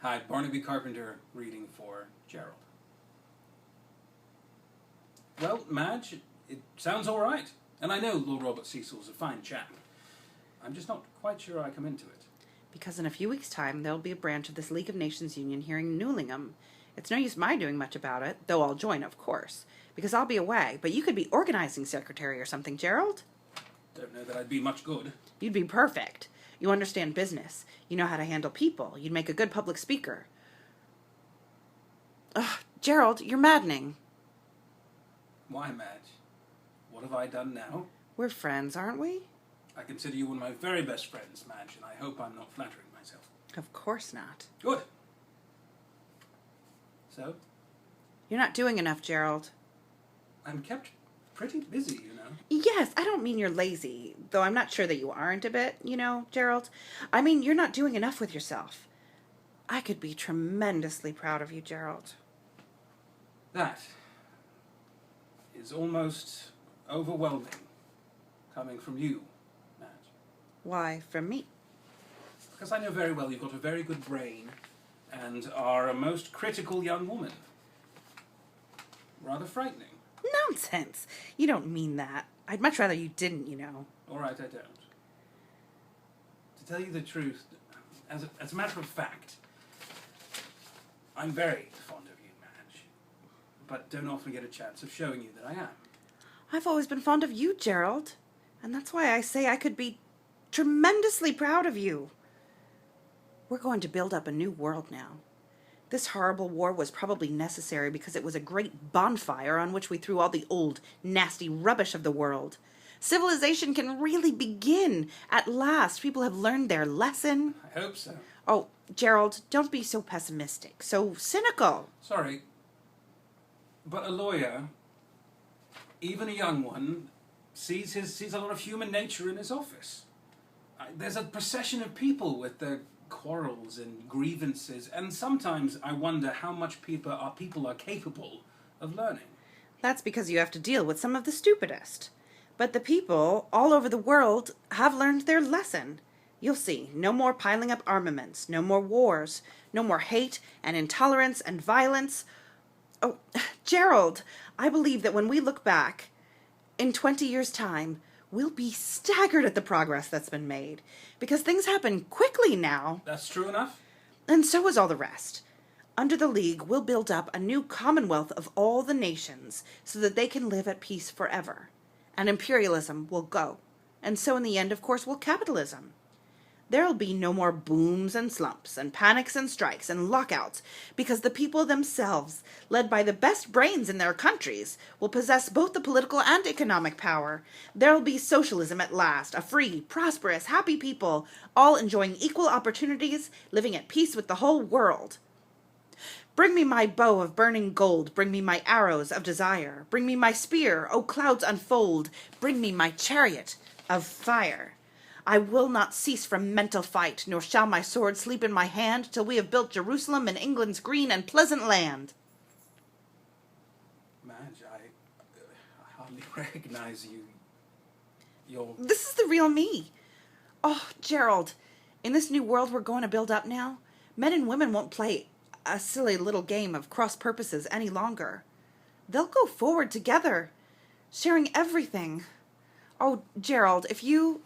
Hi, Barnaby Carpenter reading for Gerald. Well, Madge, it sounds all right. And I know Lord Robert Cecil's a fine chap. I'm just not quite sure I come into it. Because in a few weeks' time, there'll be a branch of this League of Nations Union here in Newlingham. It's no use my doing much about it, though I'll join, of course, because I'll be away. But you could be organizing secretary or something, Gerald. Don't know that I'd be much good. You'd be perfect. You understand business. You know how to handle people. You'd make a good public speaker. Ugh, Gerald, you're maddening. Why, Madge? What have I done now? We're friends, aren't we? I consider you one of my very best friends, Madge, and I hope I'm not flattering myself. Of course not. Good. So? You're not doing enough, Gerald. I'm kept pretty busy, you know. Yes, I don't mean you're lazy, though I'm not sure that you aren't a bit, Gerald. I mean, you're not doing enough with yourself. I could be tremendously proud of you, Gerald. That is almost overwhelming, coming from you, Madge. Why, from me? Because I know very well you've got a very good brain and are a most critical young woman. Rather frightening. Nonsense. You don't mean that. I'd much rather you didn't, All right, I don't. To tell you the truth, as a matter of fact, I'm very fond of you, Madge, but don't often get a chance of showing you that I am. I've always been fond of you, Gerald. And that's why I say I could be tremendously proud of you. We're going to build up a new world now. This horrible war was probably necessary because it was a great bonfire on which we threw all the old, nasty rubbish of the world. Civilization can really begin. At last, people have learned their lesson. I hope so. Oh, Gerald, don't be so pessimistic, so cynical. Sorry, but a lawyer, even a young one, sees a lot of human nature in his office. There's a procession of people with their quarrels and grievances, and sometimes I wonder how much people are capable of learning. That's because you have to deal with some of the stupidest. But the people all over the world have learned their lesson. You'll see, no more piling up armaments, no more wars, no more hate and intolerance and violence. Oh, Gerald, I believe that when we look back, in 20 years' time, we'll be staggered at the progress that's been made, because things happen quickly now. That's true enough? And so is all the rest. Under the League, we'll build up a new commonwealth of all the nations so that they can live at peace forever. And imperialism will go. And so in the end, of course, will capitalism. There'll be no more booms and slumps and panics and strikes and lockouts, because the people themselves, led by the best brains in their countries, will possess both the political and economic power. There'll be socialism at last, a free, prosperous, happy people, all enjoying equal opportunities, living at peace with the whole world. Bring me my bow of burning gold, bring me my arrows of desire, bring me my spear, O clouds unfold, bring me my chariot of fire. I will not cease from mental fight, nor shall my sword sleep in my hand, till we have built Jerusalem in England's green and pleasant land. Madge, I hardly recognize you. This is the real me. Oh, Gerald, in this new world we're going to build up now, men and women won't play a silly little game of cross purposes any longer. They'll go forward together, sharing everything. Oh, Gerald, if you